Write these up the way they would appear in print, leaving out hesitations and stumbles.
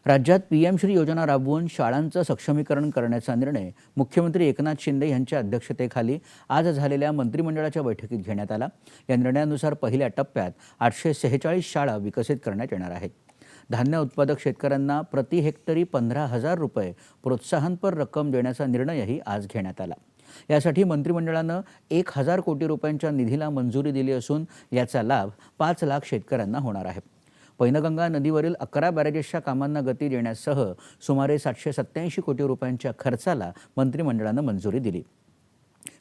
राज्यात पीएम श्री योजना राबवून शाळांचं सक्षमीकरण करण्याचा निर्णय मुख्यमंत्री एकनाथ शिंदे यांच्या अध्यक्षतेखाली आज झालेल्या मंत्रिमंडळाच्या बैठकीत घेण्यात आला। या निर्णयानुसार पहिल्या टप्प्यात 846 शाळा विकसित करण्यात येणार आहेत। धान्य उत्पादक शेतकऱ्यांना प्रति हेक्टरी 15,000 रुपये प्रोत्साहनपर रक्कम देण्याचा निर्णयही आज घेण्यात आला। यासाठी मंत्रिमंडळानं 1,000 कोटी रुपयांच्या निधीला मंजुरी दिली असून याचा लाभ 5 लाख शेतकऱ्यांना होणार आहे। पैनगंगा नदीवरील 11 बॅरेजेसच्या कामांना गती देण्यासह सुमारे 787 कोटी रुपयांच्या खर्चाला मंत्रिमंडळानं मंजुरी दिली।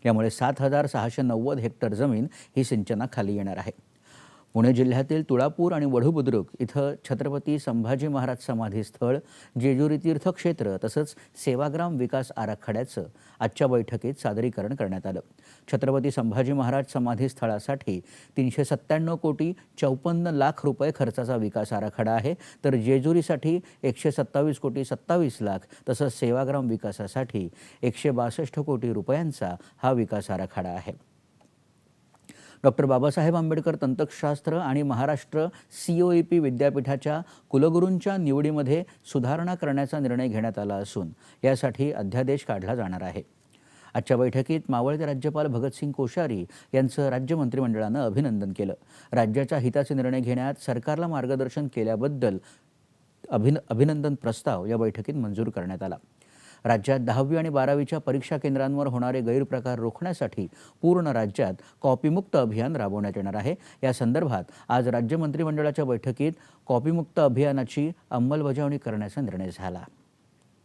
यामुळे 7,690 हेक्टर जमीन ही सिंचनाखाली येणार आहे। पुणे जिल्ह्यातील तुळापूर आणि वढू-बुद्रुक इथं छत्रपती संभाजी महाराज समाधी स्थळ, जेजुरी तीर्थक्षेत्र तसंच सेवाग्राम विकास आराखड्याचं आजच्या बैठकीत सादरीकरण करण्यात आलं। छत्रपती संभाजी महाराज समाधी स्थळासाठी 397 कोटी 54 लाख रुपये खर्चाचा विकास आराखडा आहे, तर जेजुरीसाठी 127 कोटी 27 लाख तसंच सेवाग्राम विकासासाठी 162 कोटी रुपयांचा हा विकास आराखडा आहे। डॉक्टर बाबासाहेब आंबेडकर तंत्रशास्त्र आणि महाराष्ट्र COEP विद्यापीठाच्या कुलगुरूंच्या निवडीमध्ये सुधारणा करण्याचा निर्णय घेण्यात आला असून यासाठी अध्यादेश काढला जाणार आहे। आजच्या बैठकीत मावळते राज्यपाल भगतसिंग कोश्यारी यांचं राज्य मंत्रिमंडळानं अभिनंदन केलं। राज्याच्या हिताचे निर्णय घेण्यात सरकारला मार्गदर्शन केल्याबद्दल अभिनंदन प्रस्ताव या बैठकीत मंजूर करण्यात आला। राज्यात 10वी आणि 12वीच्या परीक्षा केंद्रांवर होणारे गैरप्रकार रोखण्यासाठी पूर्ण राज्यात कॉपीमुक्त अभियान राबवण्यात येणार आहे। या संदर्भात आज राज्य मंत्रिमंडळाच्या बैठकीत कॉपीमुक्त अभियानाची अंमलबजावणी करण्याचा निर्णय झाला।